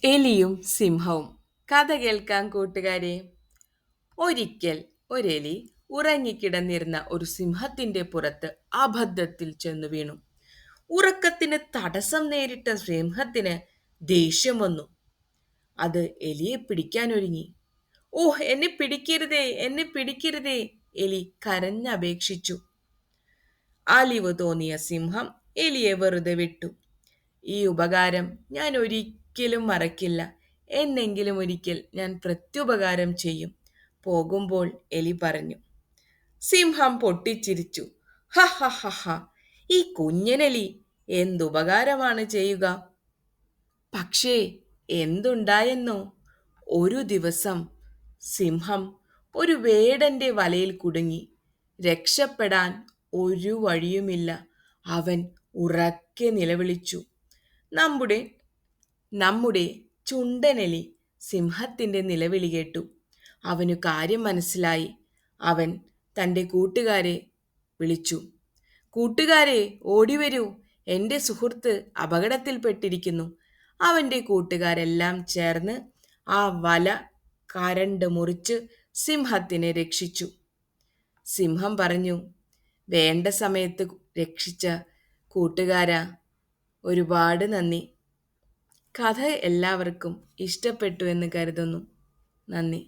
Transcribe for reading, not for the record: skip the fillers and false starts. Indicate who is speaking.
Speaker 1: എലിയും സിംഹവും. കഥ കേൾക്കാൻ കൂട്ടുകാരെ. ഒരിക്കൽ ഒരെലി ഉറങ്ങിക്കിടന്നിരുന്ന ഒരു സിംഹത്തിന്റെ പുറത്ത് അബദ്ധത്തിൽ ചെന്നു വീണു. ഉറക്കത്തിന് തടസ്സം നേരിട്ട സിംഹത്തിന് ദേഷ്യം വന്നു. അത് എലിയെ പിടിക്കാനൊരുങ്ങി. ഓഹ്, എന്നെ പിടിക്കരുതേ, എന്നെ പിടിക്കരുതേ! എലി കരഞ്ഞപേക്ഷിച്ചു. അലിവ് തോന്നിയ സിംഹം എലിയെ വെറുതെ വിട്ടു. ഈ ഉപകാരം ഞാൻ ഒരിക്കലും മറക്കില്ല. എന്നെങ്കിലും ഒരിക്കൽ ഞാൻ പ്രത്യുപകാരം ചെയ്യും. പോകുമ്പോൾ എലി പറഞ്ഞു. സിംഹം പൊട്ടിച്ചിരിച്ചു. ഹ ഹ ഹ ഹ, ഈ കുഞ്ഞനെലി എന്തുപകാരമാണ് ചെയ്യുക? പക്ഷേ എന്തുണ്ടായെന്നോ? ഒരു ദിവസം സിംഹം ഒരു വേടന്റെ വലയിൽ കുടുങ്ങി. രക്ഷപ്പെടാൻ ഒരു വഴിയുമില്ല. അവൻ ഉറക്കെ നിലവിളിച്ചു. നമ്മുടെ നമ്മുടെ ചുണ്ടനെലി സിംഹത്തിൻ്റെ നിലവിളി കേട്ടു. അവനു കാര്യം മനസ്സിലായി. അവൻ തൻ്റെ കൂട്ടുകാരെ വിളിച്ചു. കൂട്ടുകാരെ, ഓടിവരൂ! എൻ്റെ സുഹൃത്ത് അപകടത്തിൽപ്പെട്ടിരിക്കുന്നു. അവൻ്റെ കൂട്ടുകാരെല്ലാം ചേർന്ന് ആ വല കരണ്ട് മുറിച്ച് സിംഹത്തിനെ രക്ഷിച്ചു. സിംഹം പറഞ്ഞു, വേണ്ട സമയത്ത് രക്ഷിച്ച കൂട്ടുകാരാ, ഒരുപാട് നന്ദി. കഥ എല്ലാവർക്കും ഇഷ്ടപ്പെട്ടു എന്ന് കരുതുന്നു. നന്ദി.